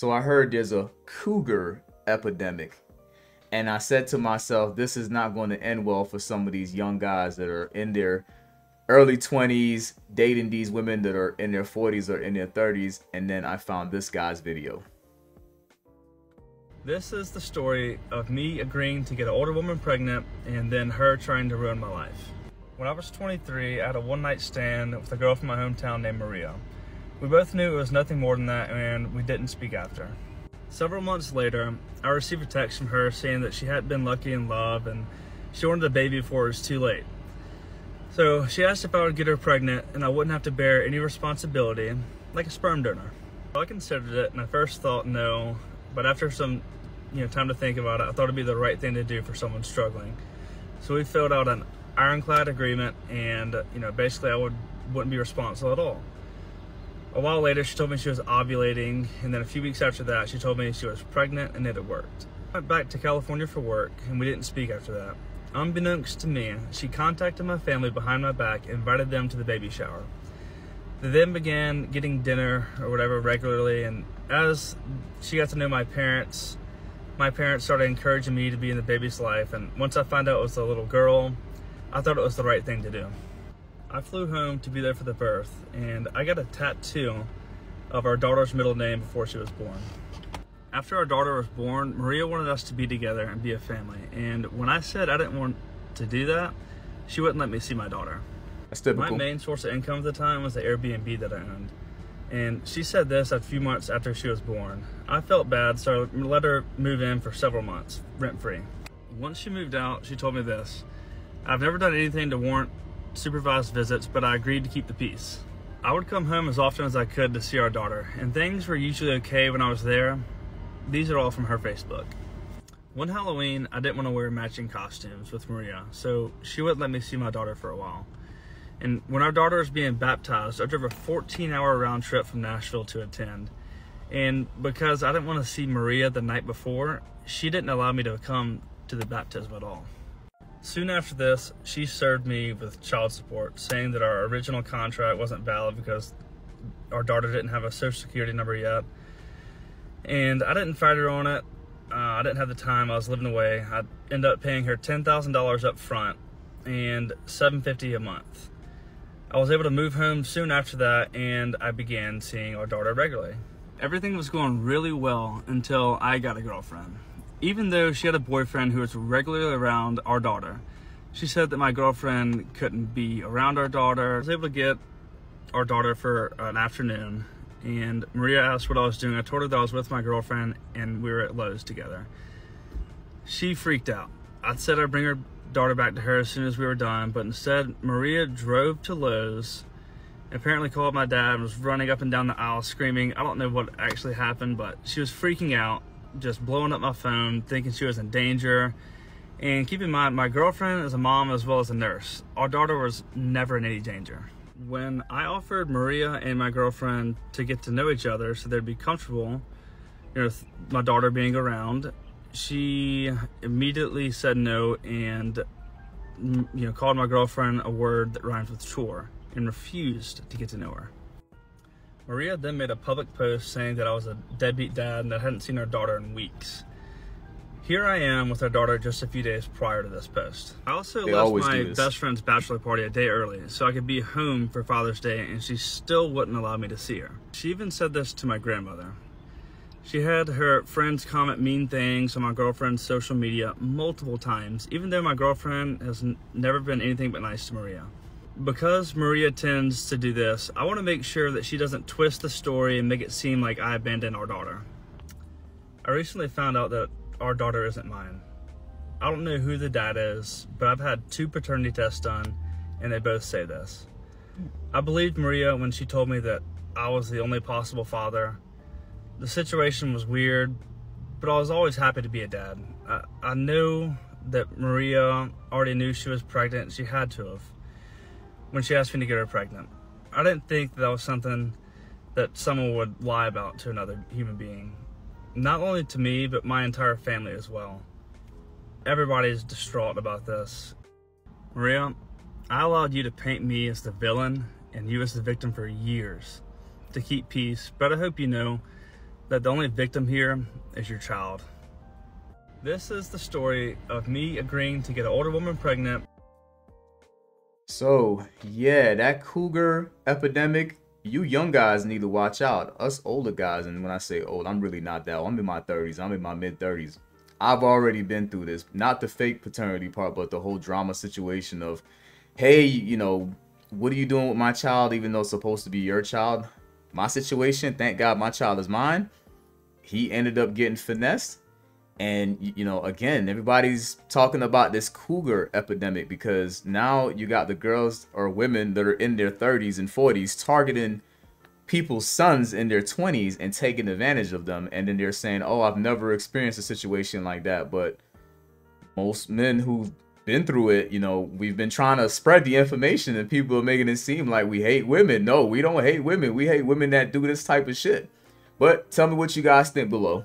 So I heard there's a cougar epidemic. And I said to myself, this is not going to end well for some of these young guys that are in their early 20s, dating these women that are in their 40s or in their 30s. And then I found this guy's video. This is the story of me agreeing to get an older woman pregnant and then her trying to ruin my life. When I was 23, I had a one-night stand with a girl from my hometown named Maria. We both knew it was nothing more than that, and we didn't speak after. Several months later, I received a text from her saying that she hadn't been lucky in love and she wanted a baby before it was too late. So she asked if I would get her pregnant and I wouldn't have to bear any responsibility, like a sperm donor. I considered it and I first thought no, but after some time to think about it, I thought it'd be the right thing to do for someone struggling. So we filled out an ironclad agreement and basically I wouldn't be responsible at all. A while later, she told me she was ovulating, and then a few weeks after that, she told me she was pregnant and it had worked. I went back to California for work, and we didn't speak after that. Unbeknownst to me, she contacted my family behind my back and invited them to the baby shower. They then began getting dinner or whatever regularly, and as she got to know my parents started encouraging me to be in the baby's life, and once I found out it was a little girl, I thought it was the right thing to do. I flew home to be there for the birth, and I got a tattoo of our daughter's middle name before she was born. After our daughter was born, Maria wanted us to be together and be a family, and when I said I didn't want to do that, she wouldn't let me see my daughter. That's typical. My main source of income at the time was the Airbnb that I owned, and she said this a few months after she was born. I felt bad, so I let her move in for several months, rent-free. Once she moved out, she told me this: "I've never done anything to warrant supervised visits, but I agreed to keep the peace." I would come home as often as I could to see our daughter, and things were usually okay when I was there. These are all from her Facebook. One Halloween, I didn't want to wear matching costumes with Maria, so she wouldn't let me see my daughter for a while. And when our daughter was being baptized, I drove a 14-hour round trip from Nashville to attend. And because I didn't want to see Maria the night before, she didn't allow me to come to the baptism at all. Soon after this, she served me with child support, saying that our original contract wasn't valid because our daughter didn't have a social security number yet. And I didn't fight her on it. I didn't have the time. I was living away. I ended up paying her $10,000 up front and $750 a month. I was able to move home soon after that, and I began seeing our daughter regularly. Everything was going really well until I got a girlfriend. Even though she had a boyfriend who was regularly around our daughter, she said that my girlfriend couldn't be around our daughter. I was able to get our daughter for an afternoon, and Maria asked what I was doing. I told her that I was with my girlfriend and we were at Lowe's together. She freaked out. I said I'd bring her daughter back to her as soon as we were done, but instead Maria drove to Lowe's, apparently called my dad, and was running up and down the aisle screaming. I don't know what actually happened, but she was freaking out, just blowing up my phone, thinking she was in danger. And keep in mind, my girlfriend is a mom as well as a nurse. Our daughter was never in any danger. When I offered Maria and my girlfriend to get to know each other so they'd be comfortable, with my daughter being around, she immediately said no and called my girlfriend a word that rhymes with chore and refused to get to know her. Maria then made a public post saying that I was a deadbeat dad and that I hadn't seen our daughter in weeks. Here I am with our daughter just a few days prior to this post. I also left my best friend's bachelor party a day early so I could be home for Father's Day, and she still wouldn't allow me to see her. She even said this to my grandmother. She had her friends comment mean things on my girlfriend's social media multiple times, even though my girlfriend has never been anything but nice to Maria. Because Maria tends to do this, I want to make sure that she doesn't twist the story and make it seem like I abandoned our daughter. I recently found out that our daughter isn't mine. I don't know who the dad is, but I've had 2 paternity tests done, and they both say this. I believed Maria when she told me that I was the only possible father. The situation was weird, but I was always happy to be a dad. I know that Maria already knew she was pregnant. She had to have, when she asked me to get her pregnant. I didn't think that was something that someone would lie about to another human being. Not only to me, but my entire family as well. Everybody's distraught about this. Maria, I allowed you to paint me as the villain and you as the victim for years to keep peace, but I hope you know that the only victim here is your child. This is the story of me agreeing to get an older woman pregnant. So yeah, that cougar epidemic, you young guys need to watch out. Us older guys, and when I say old, I'm really not that old. I'm in my 30s. I'm in my mid 30s. I've already been through this. Not the fake paternity part, but the whole drama situation of, hey, you know, what are you doing with my child even though it's supposed to be your child? My situation, thank God my child is mine. He ended up getting finessed. And, you know, again, everybody's talking about this cougar epidemic because now you got the girls or women that are in their 30s and 40s targeting people's sons in their 20s and taking advantage of them. And then they're saying, oh, I've never experienced a situation like that. But most men who've been through it, you know, we've been trying to spread the information and people are making it seem like we hate women. No, we don't hate women. We hate women that do this type of shit. But tell me what you guys think below.